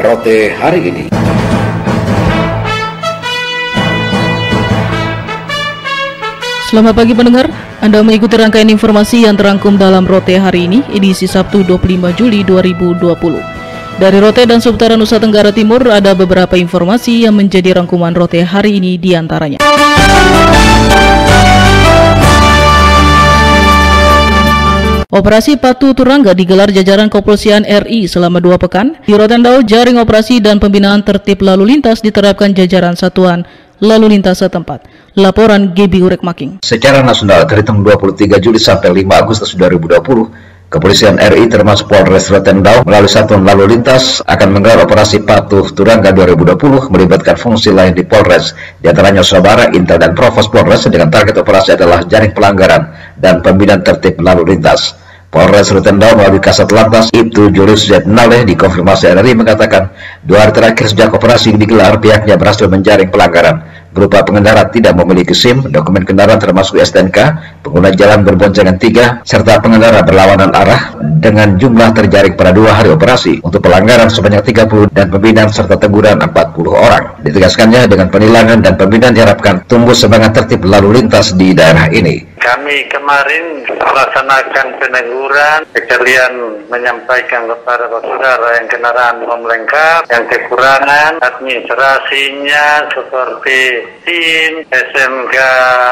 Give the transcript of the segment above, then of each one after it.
Rote hari ini. Selamat pagi pendengar, Anda mengikuti rangkaian informasi yang terangkum dalam Rote hari ini, edisi Sabtu 25 Juli 2020. Dari Rote dan seputaran Nusa Tenggara Timur ada beberapa informasi yang menjadi rangkuman Rote hari ini diantaranya. Operasi Patu Turangga digelar jajaran Kepolisian RI selama 2 pekan. Di Rotendao, jaring operasi dan pembinaan tertib lalu lintas diterapkan jajaran satuan lalu lintas setempat. Laporan GB Urek Making. Secara nasional terhitung 23 Juli sampai 5 Agustus 2020, Kepolisian RI termasuk Polres Rotendao melalui satuan lalu lintas akan menggelar operasi Patuh Turangga 2020 melibatkan fungsi lain di Polres, diantaranya Sabara, Intel, dan Provos Polres dengan target operasi adalah jaring pelanggaran dan pembinaan tertib lalu lintas. Polres Rotendao melalui Kasat Lantas Ibtu Julius Zetnale dikonfirmasi RI mengatakan 2 hari terakhir sejak operasi digelar pihaknya berhasil menjaring pelanggaran berupa pengendara tidak memiliki SIM, dokumen kendaraan termasuk STNK, pengguna jalan berboncengan 3, serta pengendara berlawanan arah dengan jumlah terjaring pada 2 hari operasi untuk pelanggaran sebanyak 30 dan pembinaan serta teguran 40 orang. Ditegaskannya dengan penilangan dan pembinaan diharapkan tumbuh semangat tertib lalu lintas di daerah ini. Kami kemarin melaksanakan peneguran, sekalian menyampaikan kepada saudara yang kendaraan melengkap, yang kekurangan administrasinya seperti SIM, SMK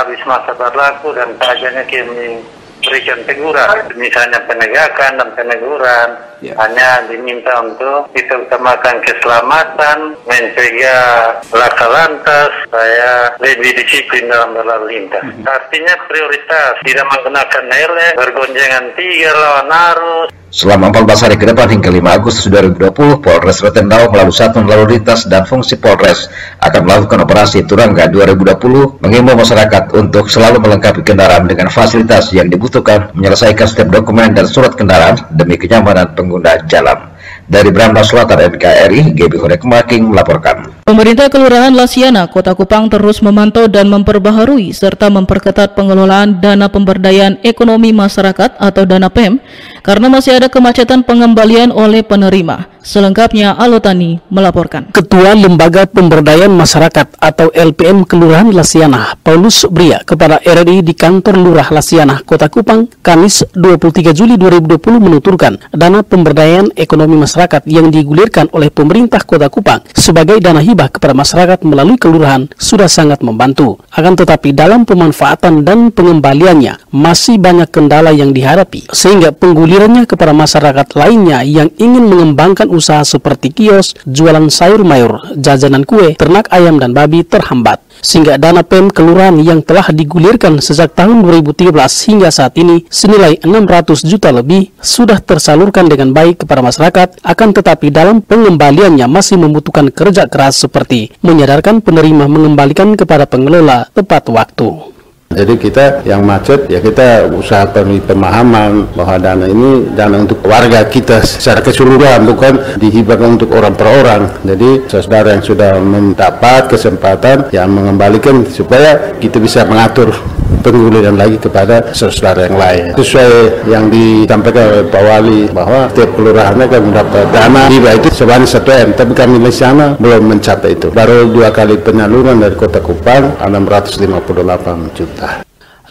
habis masa berlaku dan pajaknya kami berikan teguran. Misalnya penegakan dan peneguran hanya diminta untuk kita utamakan keselamatan, mencegah laka lantas, saya lebih disiplin dalam berlalu lintas. Artinya prioritas tidak menggunakan helm, berboncengan 3 lawan arus. Selama 14 hari ke depan hingga 5 Agustus 2020, Polres Rotendao melalui satuan lalu lintas dan fungsi Polres akan melakukan operasi Turangga 2020 mengimbau masyarakat untuk selalu melengkapi kendaraan dengan fasilitas yang dibutuhkan, menyelesaikan setiap dokumen dan surat kendaraan demi kenyamanan pengguna jalan. Dari Brahma Selatan NKRI, GB Urek Making melaporkan. Pemerintah Kelurahan Lasiana, Kota Kupang terus memantau dan memperbaharui serta memperketat pengelolaan dana pemberdayaan ekonomi masyarakat atau dana PEM karena masih ada kemacetan pengembalian oleh penerima. Selengkapnya Alotani melaporkan. Ketua Lembaga Pemberdayaan Masyarakat atau LPM Kelurahan Lasiana, Paulus Bria, kepada RRI di kantor Lurah Lasiana, Kota Kupang, Kamis 23 Juli 2020 menuturkan dana pemberdayaan ekonomi masyarakat yang digulirkan oleh pemerintah Kota Kupang sebagai dana hibah kepada masyarakat melalui kelurahan sudah sangat membantu. Akan tetapi dalam pemanfaatan dan pengembaliannya masih banyak kendala yang dihadapi, sehingga penggulirannya kepada masyarakat lainnya yang ingin mengembangkan usaha seperti kios, jualan sayur mayur, jajanan kue, ternak ayam dan babi terhambat. Sehingga dana PEM kelurahan yang telah digulirkan sejak tahun 2013 hingga saat ini senilai 600 juta lebih sudah tersalurkan dengan baik kepada masyarakat, akan tetapi dalam pengembaliannya masih membutuhkan kerja keras seperti menyadarkan penerima mengembalikan kepada pengelola tepat waktu. Jadi kita yang macet ya kita usahakan pemahaman bahwa dana ini dana untuk warga kita secara keseluruhan, bukan dihibahkan untuk orang per orang. Jadi saudara yang sudah mendapat kesempatan yang mengembalikan supaya kita bisa mengatur pengguliran lagi kepada saudara yang lain. Sesuai yang disampaikan oleh Pak Wali bahwa setiap kelurahan akan mendapat dana hibah itu sebanyak 1 M, tapi kami di sana belum mencapai itu. Baru 2 kali penyaluran dari Kota Kupang 658 juta.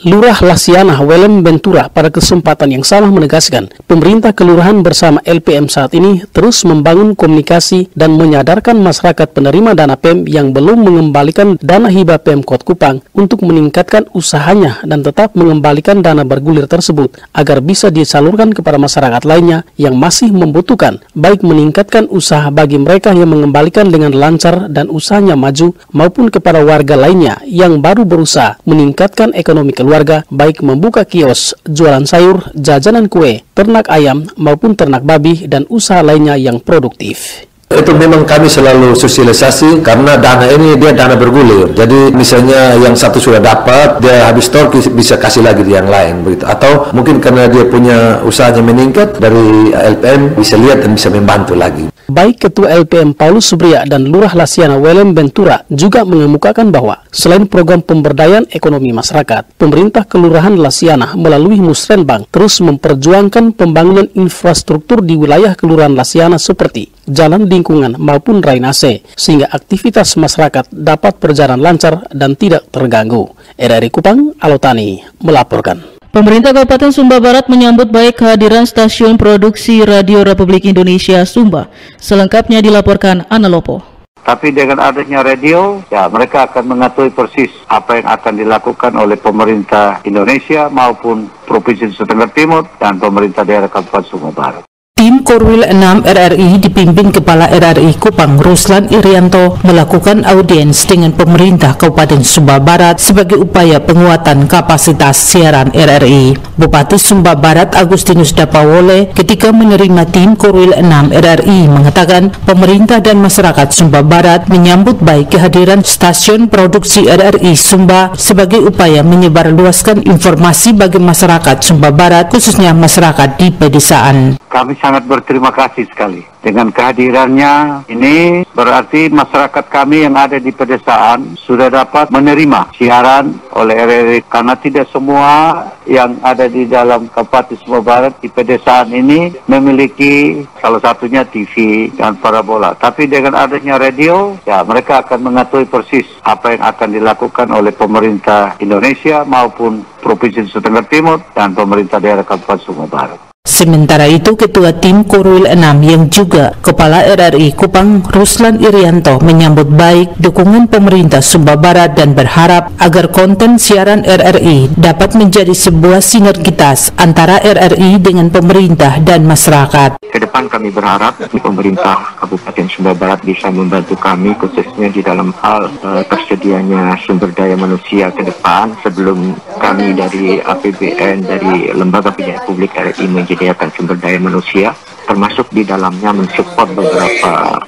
Lurah Lasiana Welem Bentura pada kesempatan yang sama menegaskan pemerintah kelurahan bersama LPM saat ini terus membangun komunikasi dan menyadarkan masyarakat penerima dana PEM yang belum mengembalikan dana hibah Pemkot Kupang untuk meningkatkan usahanya dan tetap mengembalikan dana bergulir tersebut agar bisa disalurkan kepada masyarakat lainnya yang masih membutuhkan, baik meningkatkan usaha bagi mereka yang mengembalikan dengan lancar dan usahanya maju maupun kepada warga lainnya yang baru berusaha meningkatkan ekonomi keluarga, baik membuka kios, jualan sayur, jajanan kue, ternak ayam maupun ternak babi dan usaha lainnya yang produktif. Itu memang kami selalu sosialisasi karena dana ini dia dana bergulir. Jadi misalnya yang satu sudah dapat, dia habis store bisa kasih lagi di yang lain begitu. Atau mungkin karena dia punya usahanya meningkat dari LPM bisa lihat dan bisa membantu lagi. Baik Ketua LPM Paulus Subria dan Lurah Lasiana Welem Bentura juga mengemukakan bahwa selain program pemberdayaan ekonomi masyarakat, pemerintah Kelurahan Lasiana melalui Musrenbang terus memperjuangkan pembangunan infrastruktur di wilayah Kelurahan Lasiana seperti jalan di lingkungan maupun drainase, sehingga aktivitas masyarakat dapat berjalan lancar dan tidak terganggu. RRI Kupang, Alotani melaporkan. Pemerintah Kabupaten Sumba Barat menyambut baik kehadiran stasiun produksi Radio Republik Indonesia Sumba. Selengkapnya dilaporkan Ana Lopo. Tapi dengan adanya radio, ya mereka akan mengetahui persis apa yang akan dilakukan oleh pemerintah Indonesia maupun Provinsi Nusa Tenggara Timur dan pemerintah daerah Kabupaten Sumba Barat. Tim Korwil 6 RRI dipimpin Kepala RRI Kupang Ruslan Irianto melakukan audiens dengan pemerintah Kabupaten Sumba Barat sebagai upaya penguatan kapasitas siaran RRI. Bupati Sumba Barat Agustinus Dapawole ketika menerima tim Korwil 6 RRI mengatakan pemerintah dan masyarakat Sumba Barat menyambut baik kehadiran stasiun produksi RRI Sumba sebagai upaya menyebarluaskan informasi bagi masyarakat Sumba Barat, khususnya masyarakat di pedesaan. Kami sangat berterima kasih sekali dengan kehadirannya. Ini berarti masyarakat kami yang ada di pedesaan sudah dapat menerima siaran oleh RRI, karena tidak semua yang ada di dalam Kabupaten Sumba Barat di pedesaan ini memiliki salah satunya TV dan parabola. Tapi dengan adanya radio, ya mereka akan mengetahui persis apa yang akan dilakukan oleh pemerintah Indonesia maupun Provinsi Nusa Tenggara Timur dan pemerintah daerah Kabupaten Sumba Barat. Sementara itu, Ketua Tim Korwil 6 yang juga Kepala RRI Kupang Ruslan Irianto menyambut baik dukungan pemerintah Sumba Barat dan berharap agar konten siaran RRI dapat menjadi sebuah sinergitas antara RRI dengan pemerintah dan masyarakat. Ke depan kami berharap pemerintah Kabupaten Sumba Barat bisa membantu kami khususnya di dalam hal tersedianya sumber daya manusia ke depan sebelum kami dari APBN, dari Lembaga Penyiaran Publik RRI menyediakan sumber daya manusia, termasuk di dalamnya mensupport beberapa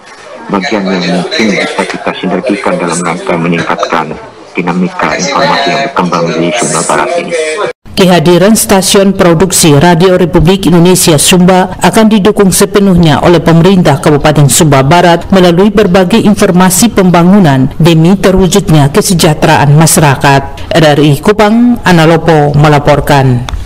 bagian yang mungkin bisa kita sinergikan dalam rangka meningkatkan dinamika informasi yang berkembang di Sumba Barat ini. Kehadiran stasiun produksi Radio Republik Indonesia Sumba akan didukung sepenuhnya oleh pemerintah Kabupaten Sumba Barat melalui berbagai informasi pembangunan demi terwujudnya kesejahteraan masyarakat. RRI Kupang, Ana Lopo melaporkan.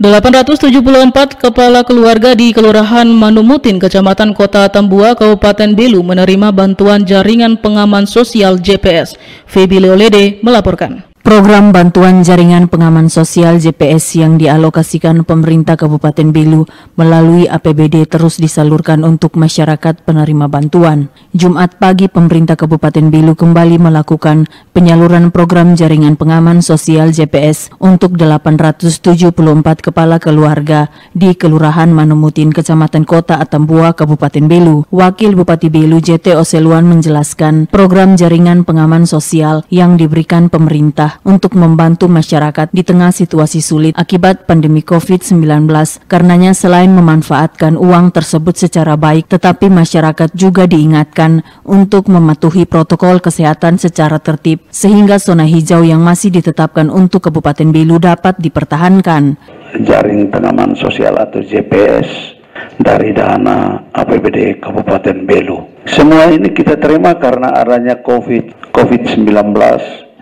...874 kepala keluarga di Kelurahan Manumutin, Kecamatan Kota Tambua, Kabupaten Belu menerima bantuan jaringan pengaman sosial JPS. Feby Leolede melaporkan. Program bantuan jaringan pengaman sosial JPS yang dialokasikan pemerintah Kabupaten Belu melalui APBD terus disalurkan untuk masyarakat penerima bantuan. Jumat pagi pemerintah Kabupaten Belu kembali melakukan penyaluran program jaringan pengaman sosial JPS untuk 874 kepala keluarga di Kelurahan Manumutin, Kecamatan Kota Atambua, Kabupaten Belu. Wakil Bupati Belu JT Oseluan menjelaskan program jaringan pengaman sosial yang diberikan pemerintah untuk membantu masyarakat di tengah situasi sulit akibat pandemi COVID-19. Karenanya selain memanfaatkan uang tersebut secara baik, tetapi masyarakat juga diingatkan untuk mematuhi protokol kesehatan secara tertib sehingga zona hijau yang masih ditetapkan untuk Kabupaten Belu dapat dipertahankan. Jaring pengaman sosial atau JPS dari dana APBD Kabupaten Belu. Semua ini kita terima karena adanya COVID-19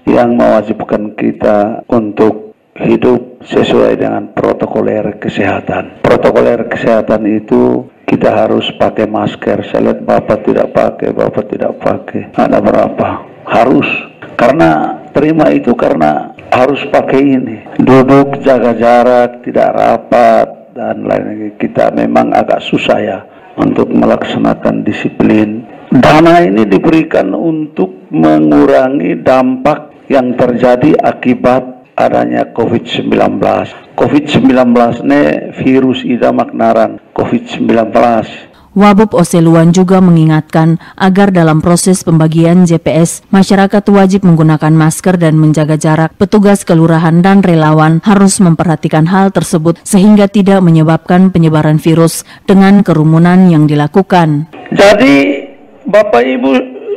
yang mewajibkan kita untuk hidup sesuai dengan protokoler kesehatan. Protokoler kesehatan itu kita harus pakai masker. Saya lihat Bapak tidak pakai. Ada berapa? Harus. Karena terima itu karena harus pakai ini. Duduk, jaga jarak, tidak rapat, dan lain-lain. Kita memang agak susah ya untuk melaksanakan disiplin. Dana ini diberikan untuk mengurangi dampak yang terjadi akibat adanya COVID-19. COVID-19 ini virus ida maknaran COVID-19. Wabub Oseluan juga mengingatkan agar dalam proses pembagian JPS, masyarakat wajib menggunakan masker dan menjaga jarak. Petugas kelurahan dan relawan harus memperhatikan hal tersebut sehingga tidak menyebabkan penyebaran virus dengan kerumunan yang dilakukan. Jadi Bapak Ibu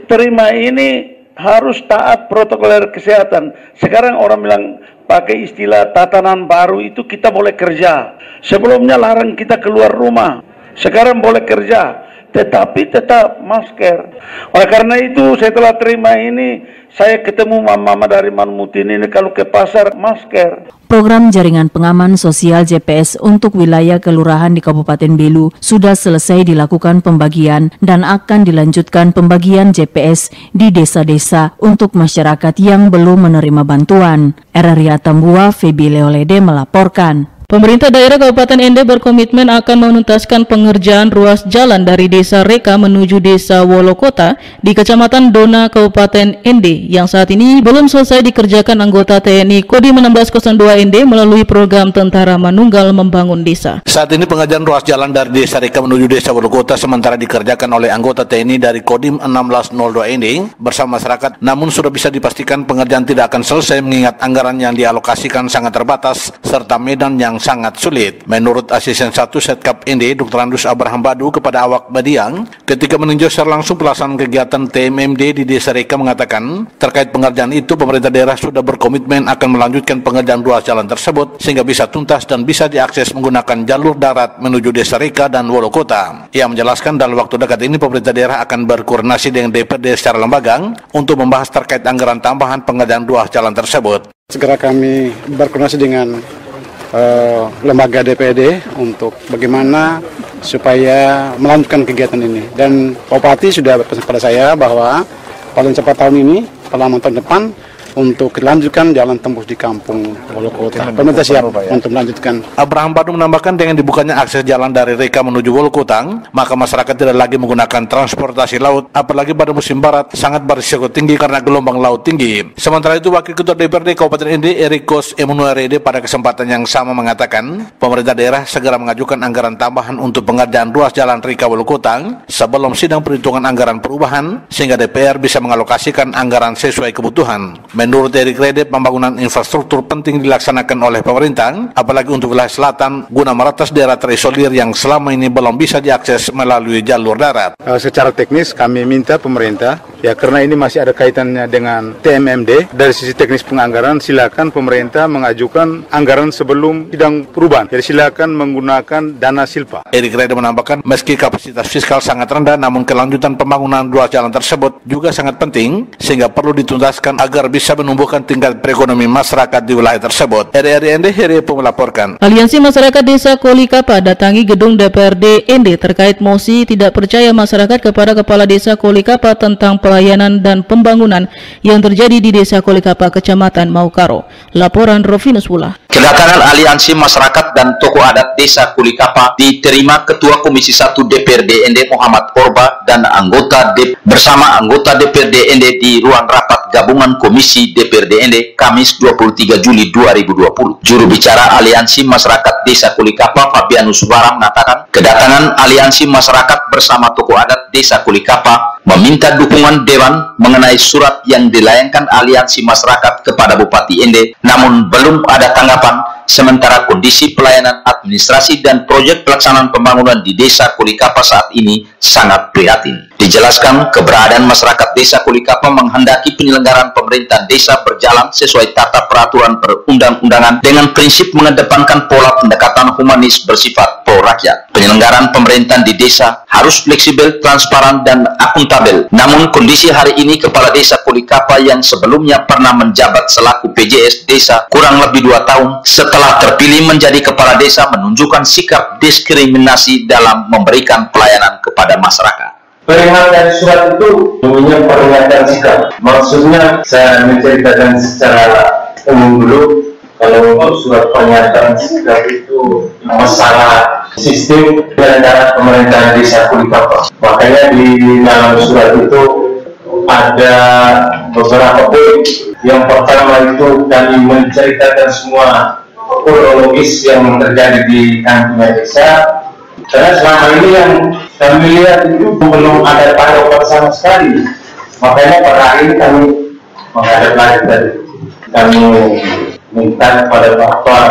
terima ini harus taat protokoler kesehatan. Sekarang orang bilang pakai istilah tatanan baru itu kita boleh kerja. Sebelumnya larang kita keluar rumah. Sekarang boleh kerja. tetapi tetap masker. Oleh karena itu setelah terima ini, saya ketemu mama dari Manmutin ini kalau ke pasar masker. Program jaringan pengaman sosial JPS untuk wilayah kelurahan di Kabupaten Belu sudah selesai dilakukan pembagian dan akan dilanjutkan pembagian JPS di desa-desa untuk masyarakat yang belum menerima bantuan. RRI Atambua, Febi Leolede melaporkan. Pemerintah daerah Kabupaten Ende berkomitmen akan menuntaskan pengerjaan ruas jalan dari Desa Reka menuju Desa Wolokota di Kecamatan Dona, Kabupaten Ende yang saat ini belum selesai dikerjakan anggota TNI Kodim 1602 Ende melalui program Tentara Manunggal Membangun Desa. Saat ini pengerjaan ruas jalan dari Desa Reka menuju Desa Wolokota sementara dikerjakan oleh anggota TNI dari Kodim 1602 Ende bersama masyarakat, namun sudah bisa dipastikan pengerjaan tidak akan selesai mengingat anggaran yang dialokasikan sangat terbatas serta medan yang sangat sulit. Menurut Asisten 1 Setkap Ende, Dr. Andus Abraham Badu kepada awak Badiang, ketika meninjau secara langsung pelaksanaan kegiatan TMMD di Desa Reka mengatakan, terkait pengerjaan itu pemerintah daerah sudah berkomitmen akan melanjutkan pengerjaan ruas jalan tersebut sehingga bisa tuntas dan bisa diakses menggunakan jalur darat menuju Desa Reka dan Wolokota. Ia menjelaskan dalam waktu dekat ini pemerintah daerah akan berkoordinasi dengan DPRD secara lembaga untuk membahas terkait anggaran tambahan pengerjaan ruas jalan tersebut. Segera kami berkoordinasi dengan lembaga DPRD untuk bagaimana supaya melanjutkan kegiatan ini. Dan Bupati sudah berpesan pada saya bahwa paling cepat tahun ini, paling tahun depan, untuk dilanjutkan jalan tembus di kampung Wolokota. Pemerintah siap untuk melanjutkan. Abraham Badu menambahkan dengan dibukanya akses jalan dari Reka menuju Wolokota, maka masyarakat tidak lagi menggunakan transportasi laut, apalagi pada musim barat sangat berisiko tinggi karena gelombang laut tinggi. Sementara itu, Wakil Ketua DPRD Kabupaten Ende, Erikos Emanuel Rede, pada kesempatan yang sama mengatakan, pemerintah daerah segera mengajukan anggaran tambahan untuk pengerjaan ruas jalan Reka Wolokota sebelum sidang perhitungan anggaran perubahan, sehingga DPR bisa mengalokasikan anggaran sesuai kebutuhan. Menurut Erik Rede, pembangunan infrastruktur penting dilaksanakan oleh pemerintah, apalagi untuk wilayah selatan, guna meratas daerah terisolir yang selama ini belum bisa diakses melalui jalur darat. Secara teknis kami minta pemerintah, ya karena ini masih ada kaitannya dengan TMMD, dari sisi teknis penganggaran silakan pemerintah mengajukan anggaran sebelum sidang perubahan. Jadi silakan menggunakan dana silpa. Erik Rede menambahkan, meski kapasitas fiskal sangat rendah, namun kelanjutan pembangunan ruas jalan tersebut juga sangat penting, sehingga perlu dituntaskan agar bisa menumbuhkan tingkat perekonomian masyarakat di wilayah tersebut. RRI Ende, Heripo melaporkan. Aliansi Masyarakat Desa Kolikapa datangi gedung DPRD Ende terkait mosi tidak percaya masyarakat kepada Kepala Desa Kolikapa tentang pelayanan dan pembangunan yang terjadi di Desa Kolikapa, Kecamatan Maukaro. Laporan Rovinus Pula. Kedatangan Aliansi Masyarakat dan Tokoh Adat Desa Kolikapa diterima Ketua Komisi 1 DPRD Ende Muhammad Orba dan bersama anggota DPRD Ende di ruang rapat gabungan Komisi DPRD Ende Kamis 23 Juli 2020. Juru bicara Aliansi Masyarakat Desa Kolikapa Fabianus Barang mengatakan, kedatangan Aliansi Masyarakat bersama Tokoh Adat Desa Kolikapa meminta dukungan Dewan mengenai surat yang dilayangkan Aliansi Masyarakat kepada Bupati Ende, namun belum ada tanggapan, sementara kondisi pelayanan administrasi dan proyek pelaksanaan pembangunan di Desa Kolikapa saat ini sangat prihatin. Dijelaskan, keberadaan masyarakat Desa Kolikapa menghendaki penyelenggaraan pemerintahan desa berjalan sesuai tata peraturan perundang-undangan dengan prinsip mengedepankan pola pendekatan humanis bersifat pro-rakyat. Penyelenggaraan pemerintahan di desa harus fleksibel, transparan, dan akuntabel. Namun kondisi hari ini Kepala Desa Kolikapa yang sebelumnya pernah menjabat selaku PJS Desa kurang lebih 2 tahun setelah terpilih menjadi Kepala Desa menunjukkan sikap diskriminasi dalam memberikan pelayanan kepada masyarakat. Perihal dari surat itu namanya peringatan sikap. Maksudnya saya menceritakan secara umum dulu. Kalau untuk surat pernyataan sikap itu masalah sistem penyelenggaraan pemerintahan Desa Kolikapa. Makanya di dalam surat itu ada beberapa poin. Yang pertama itu kami menceritakan semua kronologis yang terjadi di kantor desa. Karena selama ini yang kami lihat itu belum ada tanggapan sama sekali. Makanya pada hari ini kami menghadap lagi tadi. Kami minta kepada Bapak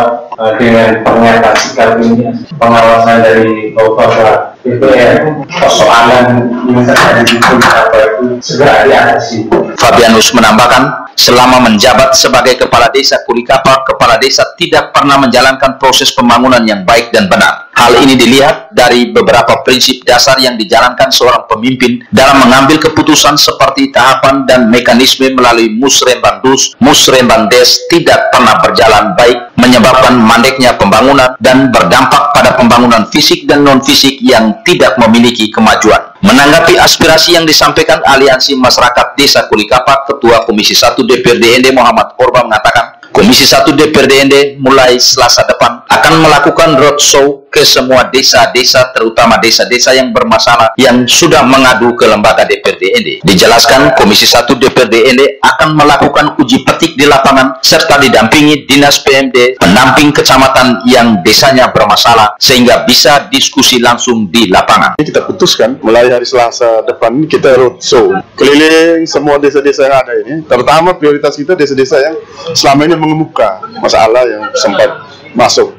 dengan pernyataan sikap ini, pengawasan dari Bapak DPR, persoalan yang terjadi di Kolikapa itu segera diatasi. Fabianus menambahkan, selama menjabat sebagai Kepala Desa Kolikapa, Kepala Desa tidak pernah menjalankan proses pembangunan yang baik dan benar. Hal ini dilihat dari beberapa prinsip dasar yang dijalankan seorang pemimpin dalam mengambil keputusan seperti tahapan dan mekanisme melalui musrembang dus, musrembang des tidak pernah berjalan baik, menyebabkan mandeknya pembangunan dan berdampak pada pembangunan fisik dan non-fisik yang tidak memiliki kemajuan. Menanggapi aspirasi yang disampaikan Aliansi Masyarakat Desa Kulikapak, Ketua Komisi 1 DPRD ND Muhammad Orba mengatakan, Komisi 1 DPRD ND mulai Selasa depan akan melakukan roadshow ke semua desa-desa, terutama desa-desa yang bermasalah yang sudah mengadu ke lembaga DPRD ND. Dijelaskan, Komisi 1 DPRD ND akan melakukan uji petik di lapangan serta didampingi Dinas PMD, pendamping kecamatan yang desanya bermasalah sehingga bisa diskusi langsung di lapangan. Kita putuskan mulai hari Selasa depan kita roadshow keliling semua desa-desa yang ada ini, terutama prioritas kita desa-desa yang selama ini mengemuka masalah yang sempat masuk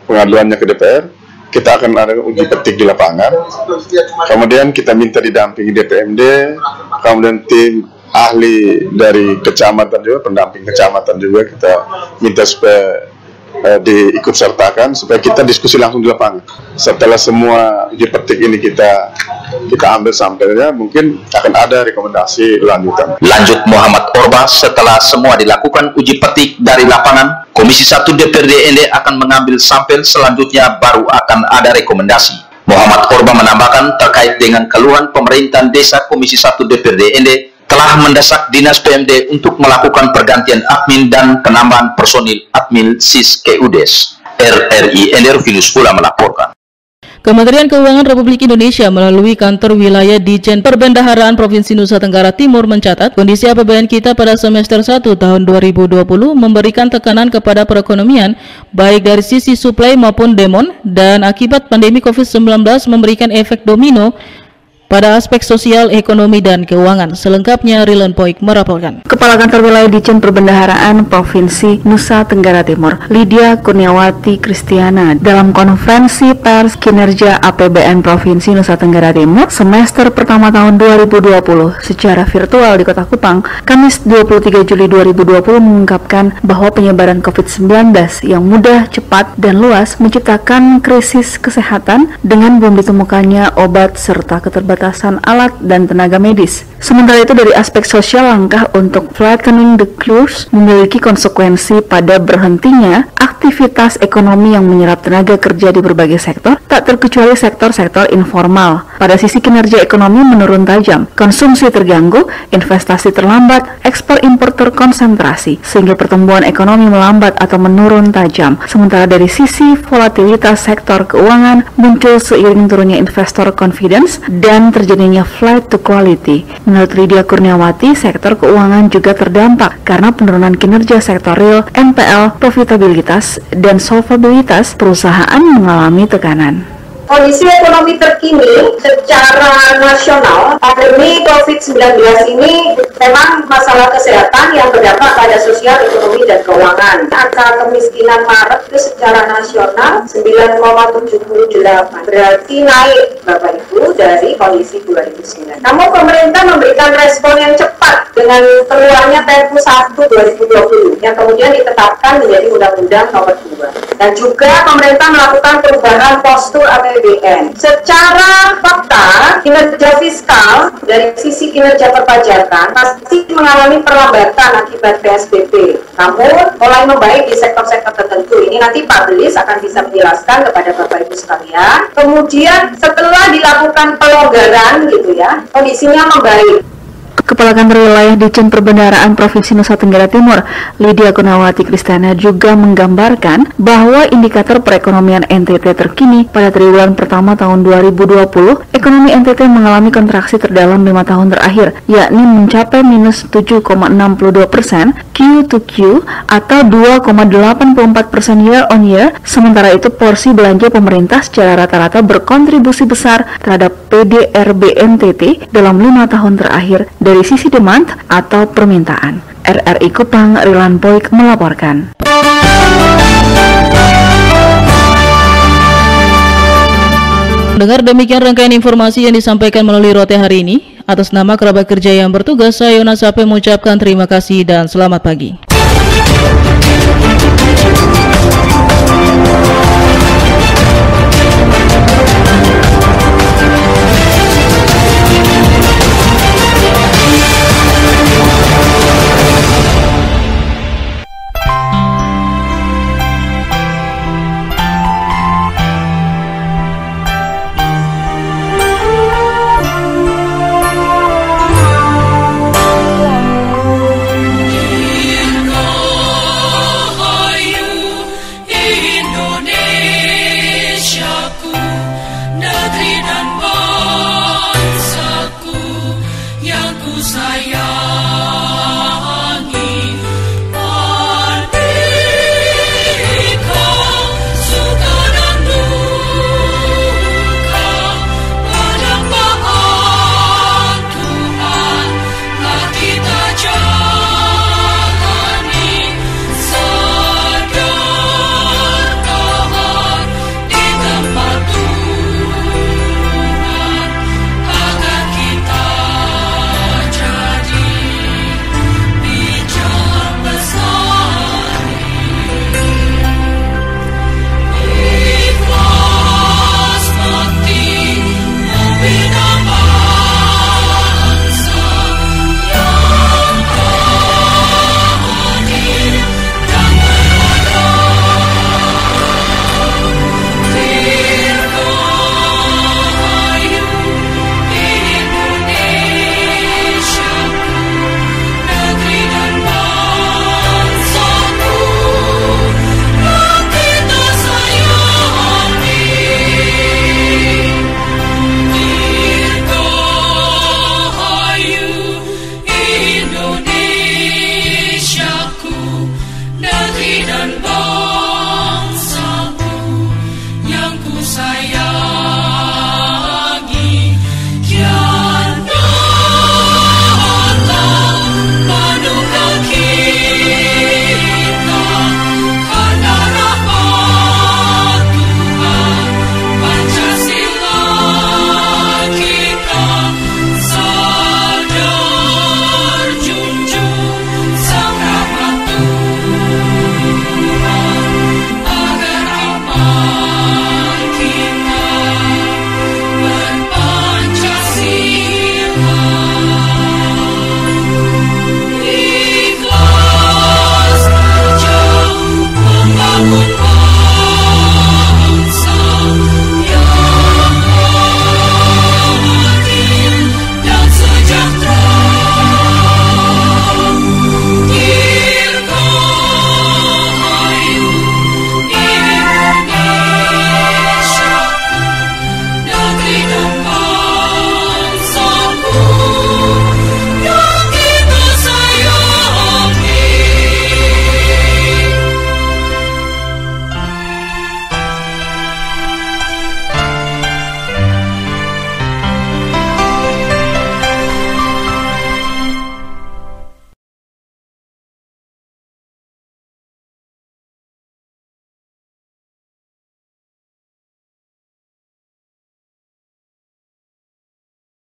pengaduannya ke DPR. Kita akan ada uji petik di lapangan, kemudian kita minta didampingi DPMD, kemudian tim ahli dari kecamatan juga, pendamping kecamatan juga kita minta supaya diikut sertakan supaya kita diskusi langsung di lapangan. Setelah semua uji petik ini kita ambil sampelnya, mungkin akan ada rekomendasi lanjutan. Lanjut Muhammad Orba, setelah semua dilakukan uji petik dari lapangan, Komisi 1 DPRD ND akan mengambil sampel selanjutnya baru akan ada rekomendasi. Muhammad Orba menambahkan terkait dengan keluhan pemerintahan desa, Komisi 1 DPRD ND telah mendesak Dinas PMD untuk melakukan pergantian admin dan penambahan personil admin SIS KUDES. RRI ND Rufinus pula melaporkan. Kementerian Keuangan Republik Indonesia melalui kantor wilayah Ditjen Perbendaharaan Provinsi Nusa Tenggara Timur mencatat kondisi APBN kita pada semester 1 tahun 2020 memberikan tekanan kepada perekonomian baik dari sisi suplai maupun demand, dan akibat pandemi COVID-19 memberikan efek domino pada aspek sosial, ekonomi, dan keuangan. Selengkapnya Rilan Poik melaporkan. Kepala Kantor Wilayah Ditjen Perbendaharaan Provinsi Nusa Tenggara Timur, Lydia Kurniawati Kristiana, dalam konferensi pers kinerja APBN Provinsi Nusa Tenggara Timur semester pertama tahun 2020 secara virtual di Kota Kupang, Kamis 23 Juli 2020 mengungkapkan bahwa penyebaran COVID-19 yang mudah, cepat, dan luas menciptakan krisis kesehatan dengan belum ditemukannya obat serta keterbatasan alat dan tenaga medis. Sementara itu dari aspek sosial, langkah untuk flattening the curve memiliki konsekuensi pada berhentinya aktivitas ekonomi yang menyerap tenaga kerja di berbagai sektor, tak terkecuali sektor-sektor informal. Pada sisi kinerja ekonomi menurun tajam, konsumsi terganggu, investasi terlambat, ekspor-impor terkonsentrasi, sehingga pertumbuhan ekonomi melambat atau menurun tajam. Sementara dari sisi volatilitas sektor keuangan muncul seiring turunnya investor confidence dan terjadinya flight to quality. Menurut Lydia Kurniawati, sektor keuangan juga terdampak karena penurunan kinerja sektor real, NPL, profitabilitas, dan solvabilitas perusahaan mengalami tekanan. Kondisi ekonomi terkini secara nasional, pandemi COVID-19 ini memang masalah kesehatan yang berdampak pada sosial, ekonomi, dan keuangan. Angka kemiskinan Maret itu secara nasional 9,78, berarti naik Bapak Ibu dari kondisi 2009. Namun pemerintah memberikan respon yang cepat dengan keluarnya Perpu 1 2020 yang kemudian ditetapkan menjadi Undang-Undang Nomor 2. Dan juga pemerintah melakukan perubahan postur APBN. Secara fakta, kinerja fiskal dari sisi kinerja perpajakan pasti mengalami perlambatan akibat PSBB. Namun, mulai membaik di sektor-sektor tertentu. Ini nanti Pak Belis akan bisa menjelaskan kepada Bapak Ibu sekalian. Kemudian setelah dilakukan pelonggaran gitu ya, kondisinya membaik. Kepala Kantor Wilayah Ditjen Perbendaharaan Provinsi Nusa Tenggara Timur, Lydia Kurniawati Kristiana, juga menggambarkan bahwa indikator perekonomian NTT terkini pada triwulan pertama tahun 2020, ekonomi NTT mengalami kontraksi terdalam 5 tahun terakhir, yakni mencapai minus 7,62% Q-to-Q atau 2,84% year on year. Sementara itu porsi belanja pemerintah secara rata-rata berkontribusi besar terhadap PDRB NTT dalam 5 tahun terakhir dari sisi demand atau permintaan. RRI Kupang, Rilan Poik melaporkan. Dengar demikian rangkaian informasi yang disampaikan melalui Rote hari ini. Atas nama kerabat kerja yang bertugas, saya Yona Sape mengucapkan terima kasih dan selamat pagi.